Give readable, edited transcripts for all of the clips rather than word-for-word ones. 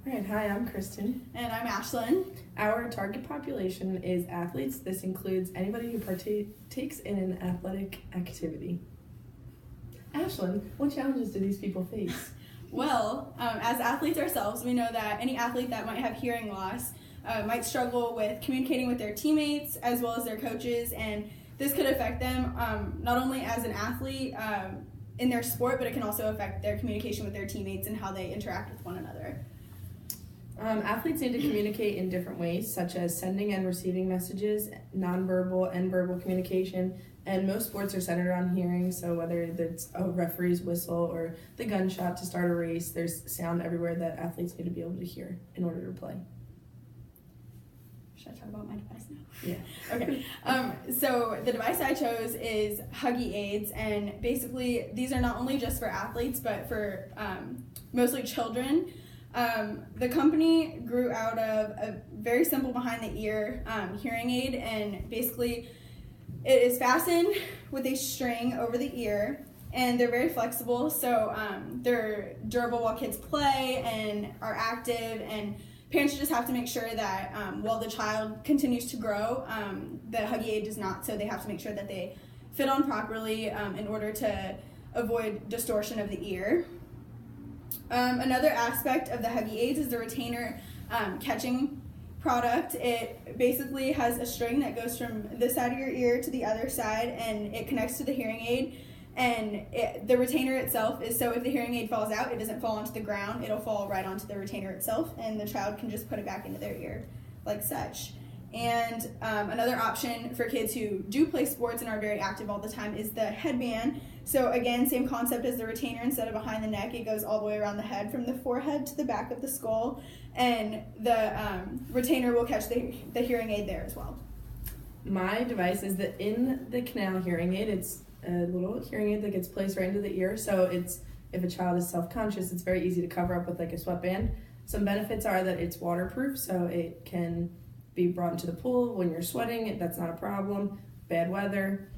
All right, hi, I'm Kristen. And I'm Ashlyn. Our target population is athletes. This includes anybody who partakes in an athletic activity. Ashlyn, what challenges do these people face? Well, as athletes ourselves, we know that any athlete that might have hearing loss might struggle with communicating with their teammates as well as their coaches, and this could affect them not only as an athlete in their sport, but it can also affect their communication with their teammates and how they interact with one another. Athletes need to communicate in different ways, such as sending and receiving messages, nonverbal and verbal communication, and most sports are centered on hearing, so whether it's a referee's whistle or the gunshot to start a race, there's sound everywhere that athletes need to be able to hear in order to play. Should I talk about my device now? Yeah. Okay. So the device I chose is Huggy Aids, and basically these are not only just for athletes, but for mostly children. The company grew out of a very simple behind the ear hearing aid, and basically it is fastened with a string over the ear, and they're very flexible, so they're durable while kids play and are active, and parents just have to make sure that while the child continues to grow, the Huggy aid does not, so they have to make sure that they fit on properly in order to avoid distortion of the ear. Another aspect of the Huggy aids is the retainer catching product. It basically has a string that goes from this side of your ear to the other side, and it connects to the hearing aid. And the retainer itself is so if the hearing aid falls out, it doesn't fall onto the ground. It'll fall right onto the retainer itself, and the child can just put it back into their ear like such. And another option for kids who do play sports and are very active all the time is the headband. So again, same concept as the retainer. Instead of behind the neck, it goes all the way around the head from the forehead to the back of the skull, and the retainer will catch the hearing aid there as well. My device is the in the canal hearing aid. It's a little hearing aid that gets placed right into the ear, so it's if a child is self-conscious, it's very easy to cover up with like a sweatband. Some benefits are that it's waterproof, so it can be brought into the pool when you're sweating. That's not a problem. Bad weather.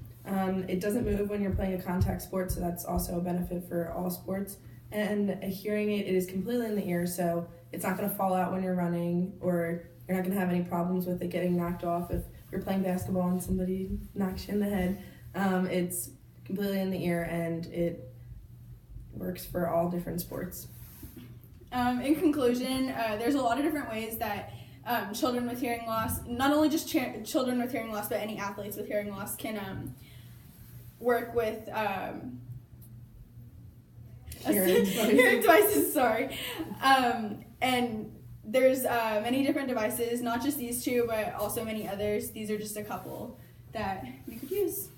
It doesn't move when you're playing a contact sport, so that's also a benefit for all sports. And a hearing aid, it is completely in the ear, so it's not going to fall out when you're running, or you're not going to have any problems with it getting knocked off if you're playing basketball and somebody knocks you in the head. It's completely in the ear, and it works for all different sports. In conclusion, there's a lot of different ways that children with hearing loss, not only just children with hearing loss, but any athletes with hearing loss can work with hearing devices. Sorry, and there's many different devices, not just these two, but also many others. These are just a couple that you could use.